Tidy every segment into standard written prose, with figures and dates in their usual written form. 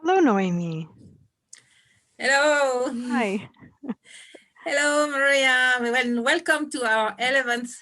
Hello, Noemi. Hello. Hi. Hello, Maria. Welcome to our 11th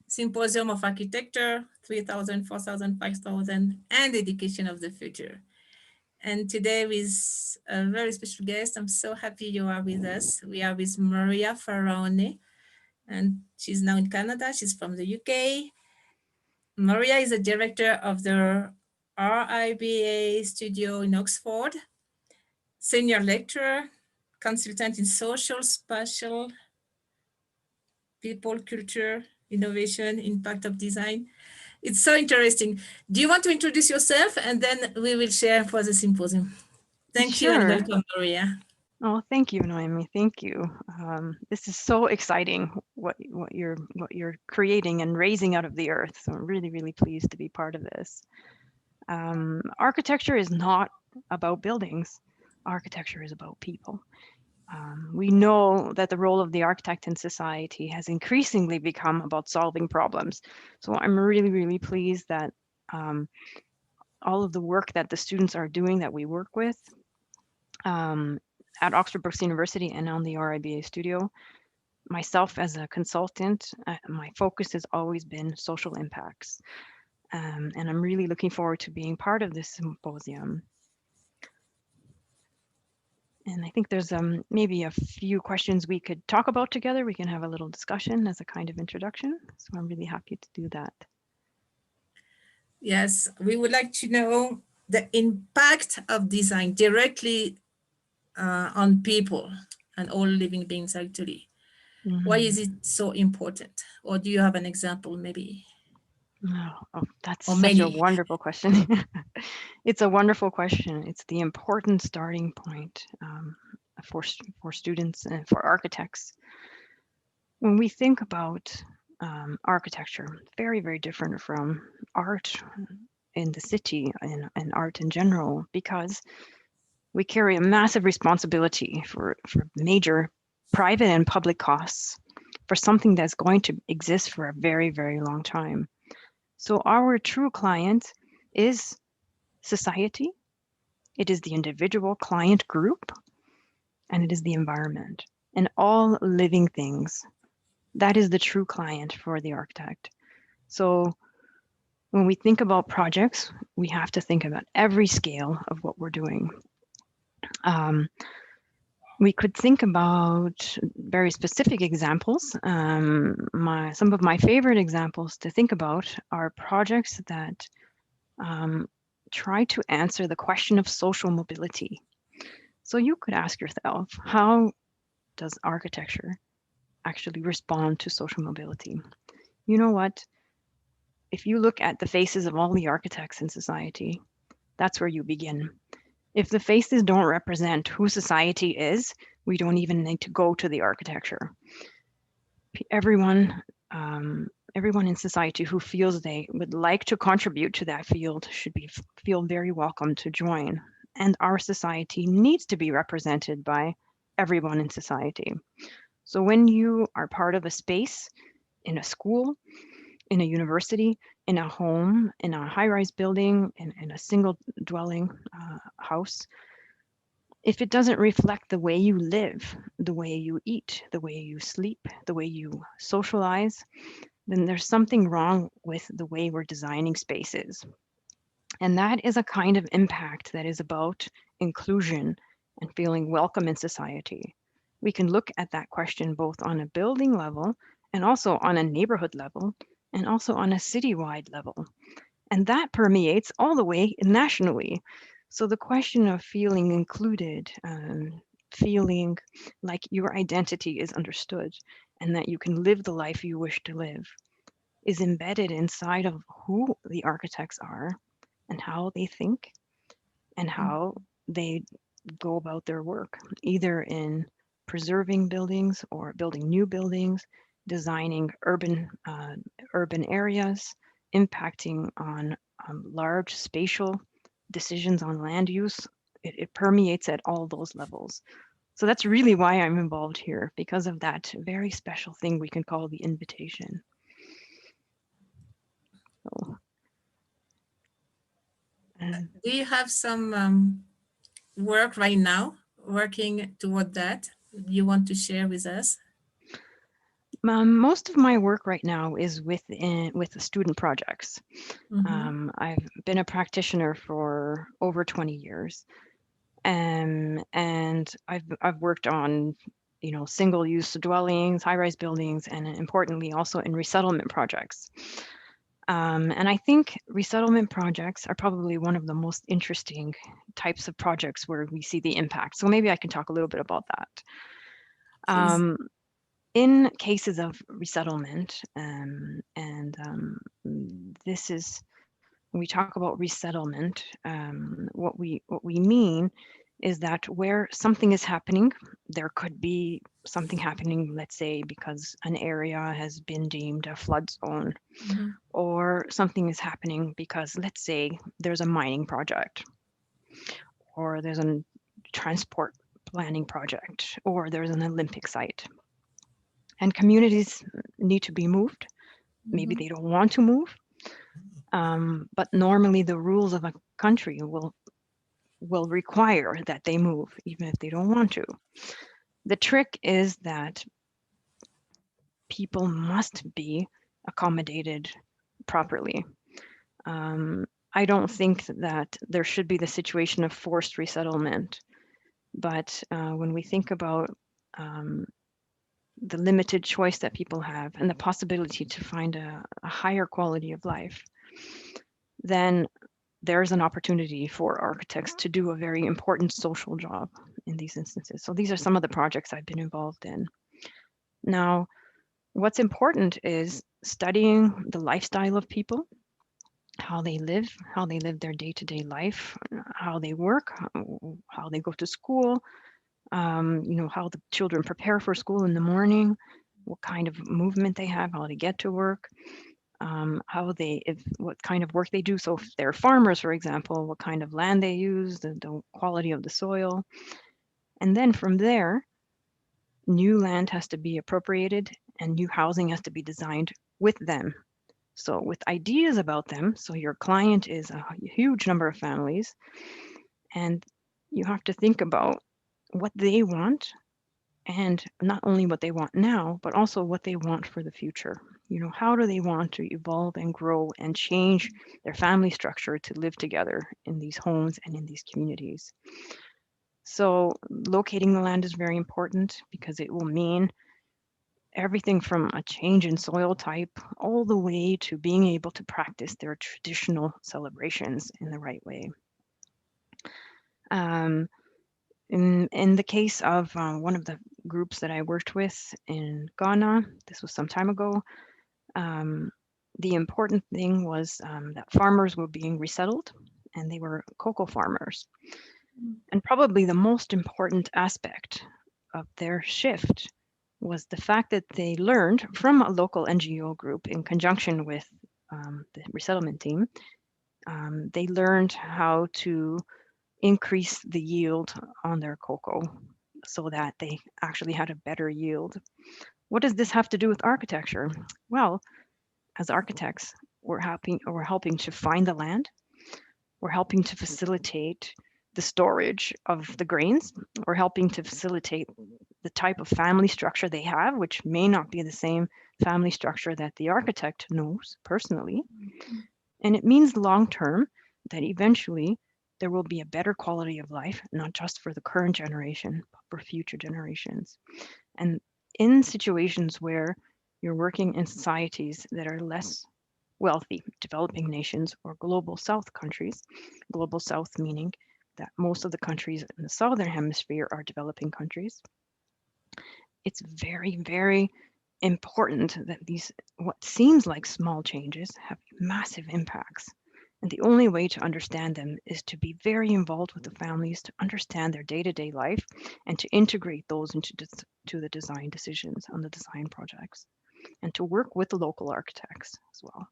Symposium of Architecture, 3,000, 4,000, 5,000, and Education of the Future. And today with a very special guest, I'm so happy you are with us. We are with Maria Faraone, and she's now in Canada. She's from the UK. Maria is a director of the RIBA Studio in Oxford, senior lecturer, consultant in Socio-Spatial, people, culture, innovation, impact of design. It's so interesting. Do you want to introduce yourself and then we will share for the symposium? Thank you and Sure. welcome, Maria. Oh, thank you, Noemi. Thank you. This is so exciting what you're creating and raising out of the earth. So I'm really, really pleased to be part of this. Architecture is not about buildings. Architecture is about people. We know that the role of the architect in society has increasingly become about solving problems. So I'm really, really pleased that all of the work that the students are doing that we work with at Oxford Brookes University and on the RIBA Studio, myself as a consultant, my focus has always been social impacts. And I'm really looking forward to being part of this symposium. And I think there's maybe a few questions we could talk about together. We can have a little discussion as a kind of introduction. So I'm really happy to do that. Yes, we would like to know the impact of design directly on people and all living beings actually. Why is it so important? Or do you have an example maybe? Oh, that's Or such a many? wonderful question. It's a wonderful question. It's the important starting point for students and for architects. When we think about architecture, very, very different from art in the city and art in general, because we carry a massive responsibility for major private and public costs for something that's going to exist for a very, very long time. So our true client is society, it is the individual client group, and it is the environment and all living things. That is the true client for the architect. So when we think about projects, we have to think about every scale of what we're doing. We could think about very specific examples. Some of my favorite examples to think about are projects that try to answer the question of social mobility. So you could ask yourself, how does architecture actually respond to social mobility? You know what? If you look at the faces of all the architects in society, that's where you begin. If the faces don't represent who society is, we don't even need to go to the architecture. Everyone, everyone in society who feels they would like to contribute to that field should feel very welcome to join. And our society needs to be represented by everyone in society. So when you are part of a space in a school, in a university, in a home, in a high-rise building, in a single dwelling house, if it doesn't reflect the way you live, the way you eat, the way you sleep, the way you socialize, then there's something wrong with the way we're designing spaces. And that is a kind of impact that is about inclusion and feeling welcome in society. We can look at that question both on a building level and also on a neighborhood level and also on a citywide level. And that permeates all the way nationally. So the question of feeling included, feeling like your identity is understood and that you can live the life you wish to live is embedded inside of who the architects are and how they think and how they go about their work, either in preserving buildings or building new buildings, designing urban areas, impacting on large spatial decisions on land use. It permeates at all those levels. So that's really why I'm involved here, because of that very special thing we can call the invitation. So, Do you have some work right now, working toward that, you want to share with us? Most of my work right now is with the student projects. Mm-hmm. I've been a practitioner for over 20 years, and I've worked on, single-use dwellings, high-rise buildings, and importantly also in resettlement projects. And I think resettlement projects are probably one of the most interesting types of projects where we see the impact. So maybe I can talk a little bit about that. Please. Um, in cases of resettlement, this is when we talk about resettlement, what we mean is that where something is happening, there could be something happening, let's say, because an area has been deemed a flood zone, Mm-hmm. or something is happening because, let's say, there's a mining project, or there's a transport planning project, or there's an Olympic site. And communities need to be moved. Maybe Mm-hmm. they don't want to move, but normally the rules of a country will require that they move, even if they don't want to. The trick is that people must be accommodated properly. Um, I don't think that there should be the situation of forced resettlement, but when we think about um, the limited choice that people have and the possibility to find a higher quality of life, then there's an opportunity for architects to do a very important social job in these instances. So these are some of the projects I've been involved in. Now, what's important is studying the lifestyle of people, how they live their day-to-day life, how they work, how they go to school, how the children prepare for school in the morning, what kind of movement they have, how they get to work, what kind of work they do. So if they're farmers, for example, what kind of land they use, the quality of the soil. And then from there, new land has to be appropriated and new housing has to be designed with them. So with ideas about them. So your client is a huge number of families, and you have to think about what they want, and not only what they want now, but also what they want for the future. How do they want to evolve and grow and change their family structure to live together in these homes and in these communities? So locating the land is very important because it will mean everything from a change in soil type all the way to being able to practice their traditional celebrations in the right way. Um, in the case of one of the groups that I worked with in Ghana, this was some time ago, um, the important thing was that farmers were being resettled and they were cocoa farmers. And probably the most important aspect of their shift was the fact that they learned from a local NGO group in conjunction with the resettlement team. They learned how to increase the yield on their cocoa so that they actually had a better yield. What does this have to do with architecture? Well, as architects, we're helping to find the land. We're helping to facilitate the storage of the grains. We're helping to facilitate the type of family structure they have, which may not be the same family structure that the architect knows personally. And it means long term that eventually there will be a better quality of life, not just for the current generation, but for future generations. And in situations where you're working in societies that are less wealthy, developing nations, or global south countries, global south meaning that most of the countries in the southern hemisphere are developing countries, it's very, very important that these, what seems like small changes, have massive impacts. And the only way to understand them is to be very involved with the families, to understand their day-to-day life, and to integrate those to the design decisions on the design projects, and to work with the local architects as well.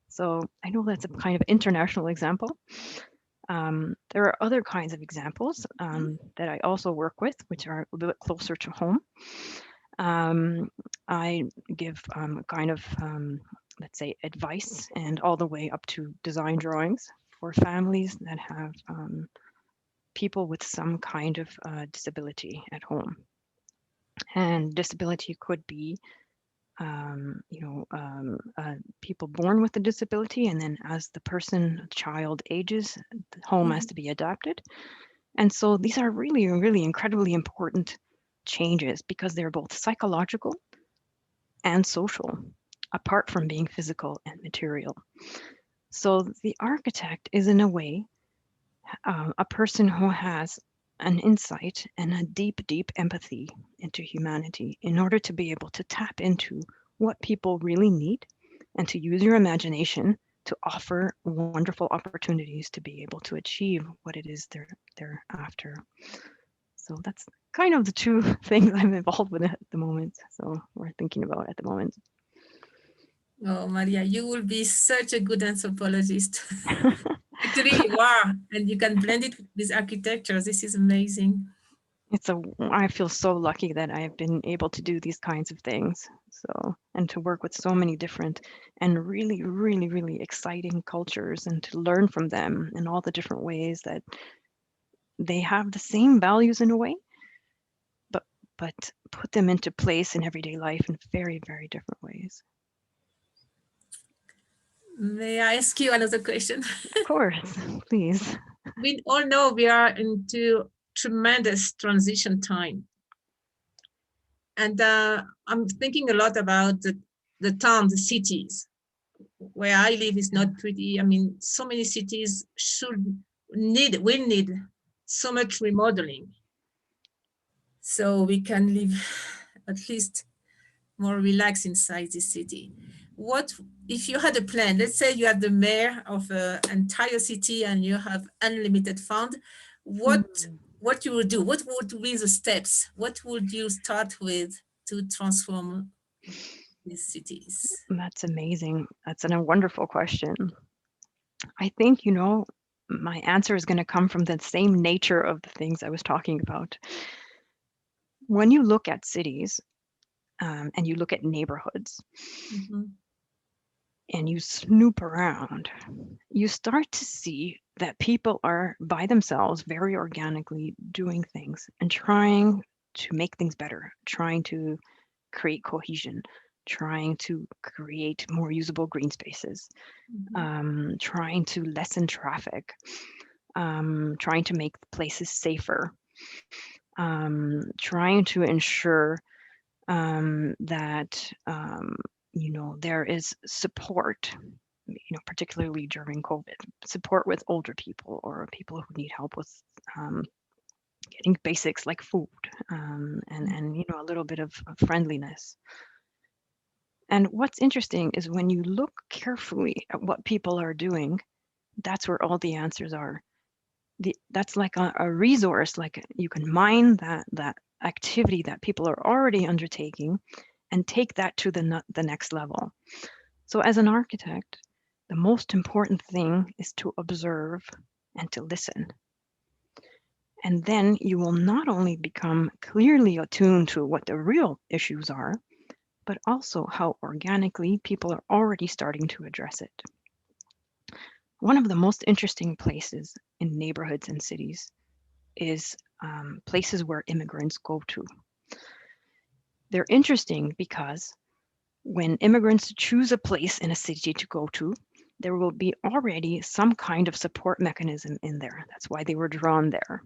So I know that's a kind of international example. There are other kinds of examples that I also work with, which are a little bit closer to home. I give kind of, let's say, advice and all the way up to design drawings for families that have people with some kind of disability at home. And disability could be people born with a disability, and then as the child ages, the home has to be adapted. And so these are really, really incredibly important changes because they're both psychological and social, apart from being physical and material. So the architect is, in a way, a person who has an insight and a deep, deep empathy into humanity in order to be able to tap into what people really need and to use your imagination to offer wonderful opportunities to be able to achieve what it is they're after. So that's kind of the two things I'm involved with at the moment. So we're thinking about at the moment. Oh, Maria, you will be such a good anthropologist. Actually, you are, and you can blend it with architecture. This is amazing. I feel so lucky that I've been able to do these kinds of things. So, and to work with so many different and really, really, really exciting cultures and to learn from them in all the different ways that they have the same values in a way, but put them into place in everyday life in very, very different ways. May I ask you another question? Of course, please. We all know we are into tremendous transition time. And I'm thinking a lot about the towns, the cities. Where I live is not pretty. I mean, so many cities will need so much remodeling. So we can live at least more relaxed inside the city. What if you had a plan? Let's say you are the mayor of an entire city and you have unlimited fund. What you would do? What would be the steps? What would you start with to transform these cities? That's amazing. That's a wonderful question. I think, my answer is going to come from the same nature of the things I was talking about. When you look at cities and you look at neighborhoods and you snoop around, you start to see that people are by themselves very organically doing things and trying to make things better, trying to create cohesion, trying to create more usable green spaces, trying to lessen traffic, trying to make places safer, trying to ensure that there is support, particularly during COVID, support with older people or people who need help with getting basics like food and a little bit of friendliness. And what's interesting is when you look carefully at what people are doing, that's where all the answers are. That's like a resource, like you can mine that activity that people are already undertaking and take that to the next level. So as an architect, the most important thing is to observe and to listen. And then you will not only become clearly attuned to what the real issues are, but also how organically people are already starting to address it. One of the most interesting places in neighborhoods and cities is places where immigrants go to. They're interesting because when immigrants choose a place in a city to go to, there will be already some kind of support mechanism in there. That's why they were drawn there.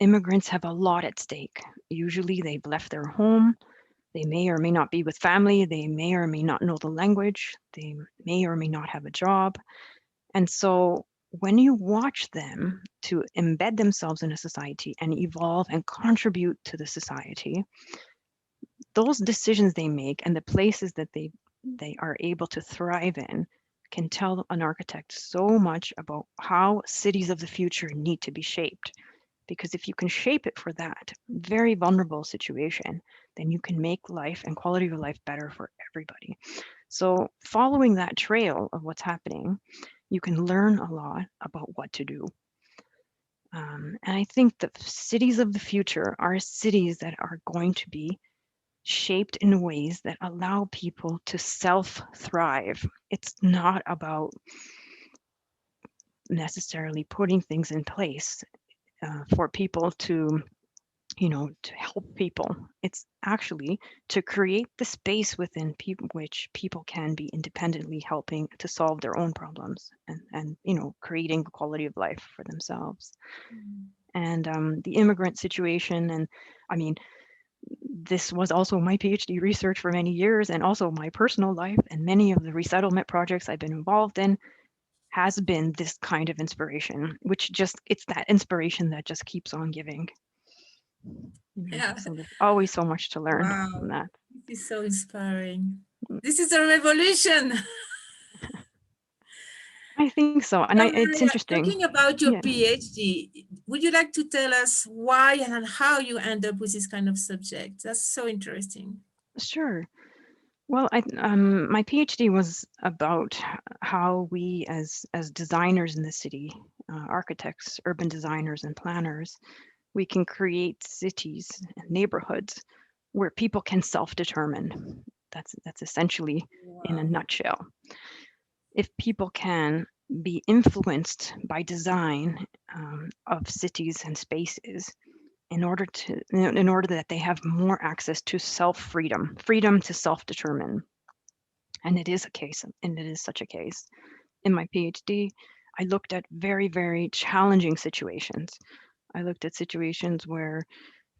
Immigrants have a lot at stake. Usually they've left their home. They may or may not be with family. They may or may not know the language. They may or may not have a job. And so when you watch them to embed themselves in a society and evolve and contribute to the society, those decisions they make and the places that they are able to thrive in can tell an architect so much about how cities of the future need to be shaped. Because if you can shape it for that very vulnerable situation, then you can make life and quality of life better for everybody. So following that trail of what's happening, you can learn a lot about what to do. And I think the cities of the future are cities that are going to be shaped in ways that allow people to self-thrive. It's not about necessarily putting things in place for people to, to help people. It's actually to create the space within which people can be independently helping to solve their own problems and creating quality of life for themselves. And the immigrant situation, and I mean, this was also my PhD research for many years, and also my personal life, and many of the resettlement projects I've been involved in has been this kind of inspiration, which it's that inspiration that just keeps on giving. Yeah. So there's always so much to learn from Wow. that. This is so inspiring. This is a revolution. I think so. And So, it's Maria, interesting. talking about your Yeah, PhD, would you like to tell us why and how you end up with this kind of subject? That's so interesting. sure. Well, my PhD was about how we as designers in the city, architects, urban designers and planners, we can create cities and neighborhoods where people can self-determine. That's essentially in a Wow. nutshell. If people can be influenced by design of cities and spaces in order that they have more access to freedom to self-determine. And it is a case, and it is such a case. In my PhD, I looked at very, very challenging situations. I looked at situations where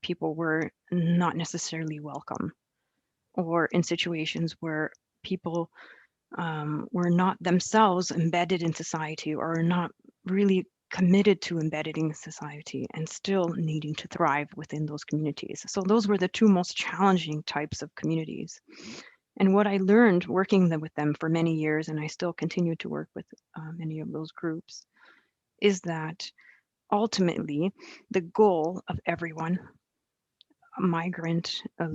people were not necessarily welcome, or in situations where people were not themselves embedded in society, or not really committed to embedded in society and still needing to thrive within those communities. So those were the two most challenging types of communities. And what I learned working with them for many years, and I still continue to work with many of those groups, is that ultimately the goal of everyone, a migrant, a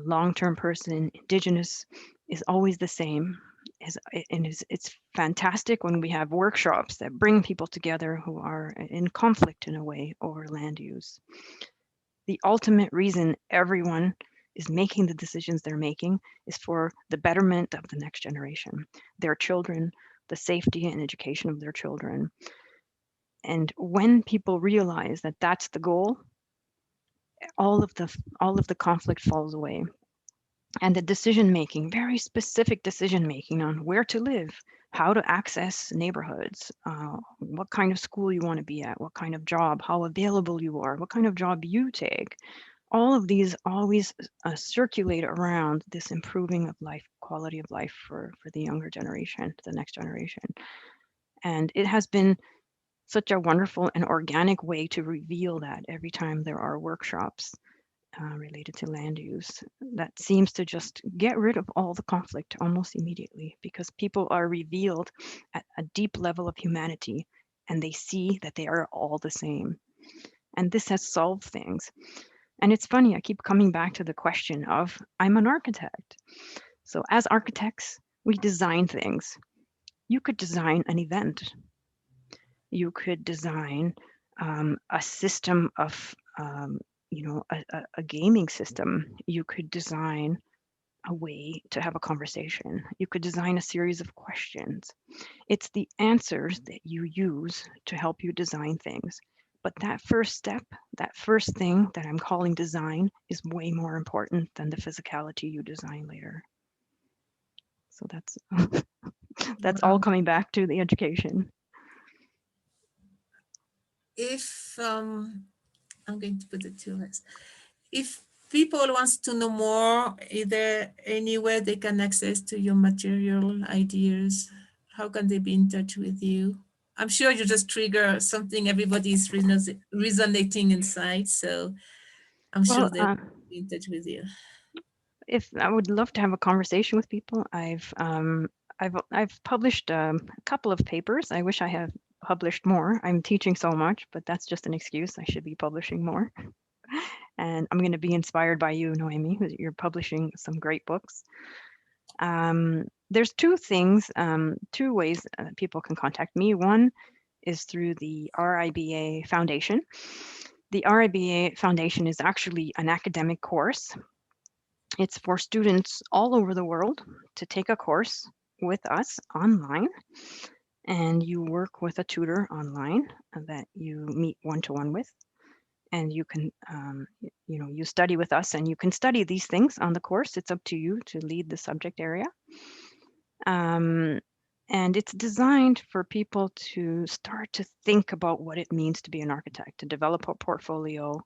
long-term person, indigenous, is always the same. And it's fantastic when we have workshops that bring people together who are in conflict in a way over land use. The ultimate reason everyone is making the decisions they're making is for the betterment of the next generation, their children, the safety and education of their children. And when people realize that that's the goal, all of the conflict falls away. And the decision making, very specific decision making on where to live, how to access neighborhoods, what kind of school you want to be at, what kind of job, how available you are, what kind of job you take. All of these always circulate around this improving of life, quality of life for the younger generation, the next generation. And it has been such a wonderful and organic way to reveal that every time there are workshops related to land use. That seems to just get rid of all the conflict almost immediately, because people are revealed at a deep level of humanity and they see that they are all the same. And this has solved things. And it's funny, I keep coming back to the question of, I'm an architect. So as architects, we design things. You could design an event. You could design a system of, a gaming system. You could design a way to have a conversation. You could design a series of questions. It's the answers that you use to help you design things. But that first step, that first thing that I'm calling design, is way more important than the physicality you design later. So that's all Wow. coming back to the education. If I'm going to put it to us, if people wants to know more, is there anywhere they can access to your material ideas? How can they be in touch with you? I'm sure you just trigger something everybody's resonating inside. So I'm sure Well, they'll be in touch with you. if I would love to have a conversation with people, I've published a couple of papers. I wish I had published more. I'm teaching so much, but that's just an excuse. I should be publishing more. And I'm going to be inspired by you, Noemi, who you're publishing some great books. There's two things, two ways people can contact me. One is through the RIBA Foundation. The RIBA Foundation is actually an academic course. It's for students all over the world to take a course with us online. and you work with a tutor online that you meet one-to-one with, and you can, you study with us, and you can study these things on the course. It's up to you to lead the subject area. And it's designed for people to start to think about what it means to be an architect, to develop a portfolio,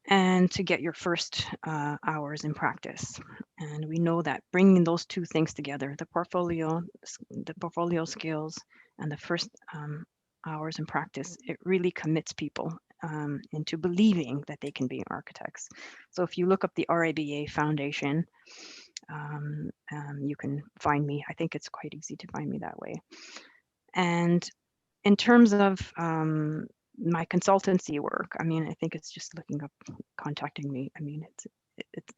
and to get your first hours in practice. And we know that bringing those two things together, the portfolio skills and the first hours in practice, it really commits people into believing that they can be architects. So if you look up the RIBA Foundation, you can find me. I think it's quite easy to find me that way. And in terms of my consultancy work, I mean, I think it's just looking up, contacting me. I mean, it's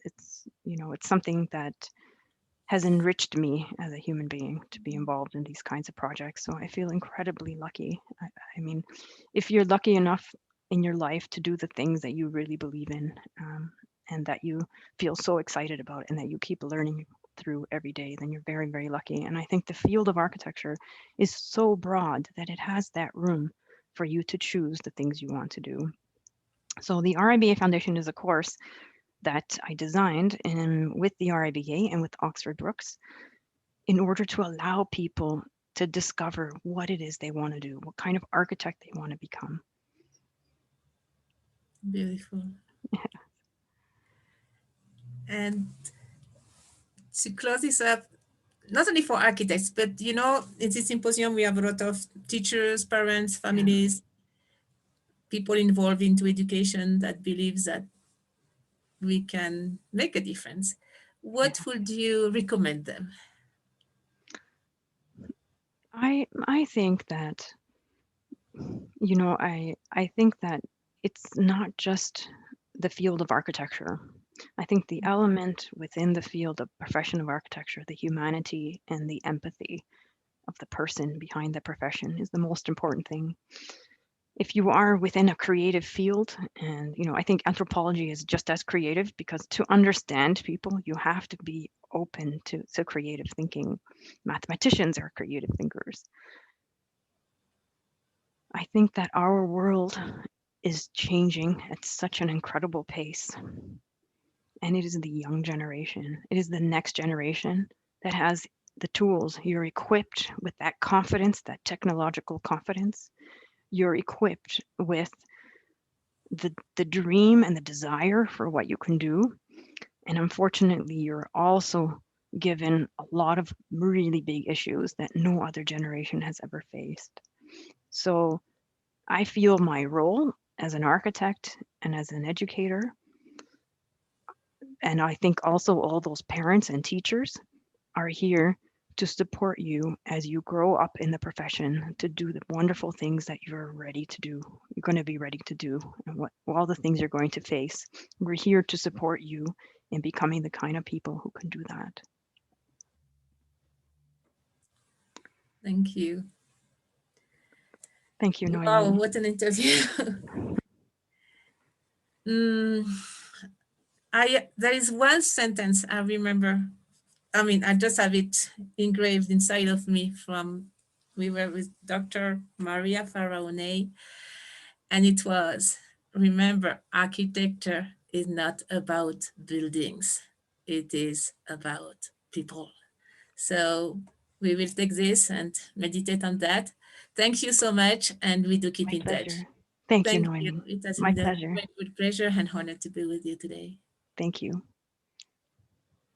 it's something that has enriched me as a human being to be involved in these kinds of projects. So I feel incredibly lucky. I mean, if you're lucky enough in your life to do the things that you really believe in, and that you feel so excited about, and that you keep learning through every day, then you're very, very lucky. And I think the field of architecture is so broad that it has that room for you to choose the things you want to do. So the RIBA Foundation is a course that I designed with the RIBA and with Oxford Brookes in order to allow people to discover what it is they want to do, what kind of architect they want to become. Beautiful. And to close this up, not only for architects, but in this symposium, we have a lot of teachers, parents, families, people involved into education that believes that we can make a difference. What would you recommend them? I think that, I think that it's not just the field of architecture. I think the element within the field of profession of architecture, the humanity and the empathy of the person behind the profession, is the most important thing. If you are within a creative field, and I think anthropology is just as creative, because to understand people, you have to be open to creative thinking. Mathematicians are creative thinkers. I think that our world is changing at such an incredible pace. And it is the young generation, it is the next generation that has the tools. You're equipped with that confidence, that technological confidence. You're equipped with the dream and the desire for what you can do. And unfortunately, you're also given a lot of really big issues that no other generation has ever faced. So I feel my role as an architect and as an educator, and I think also all those parents and teachers are here to support you as you grow up in the profession, to do the wonderful things that you're ready to do. You're going to be ready to do, and all the things you're going to face. We're here to support you in becoming the kind of people who can do that. Thank you. Thank you, Noemi. Wow, what an interview. There is one sentence I remember. I mean, I just have it engraved inside of me from, we were with Dr. Maria Faraone, and it was, remember, architecture is not about buildings. It is about people. So we will take this and meditate on that. Thank you so much, and we do keep in touch. Thank you, Noemi. It has My been pleasure. a great pleasure and honor to be with you today. Thank you.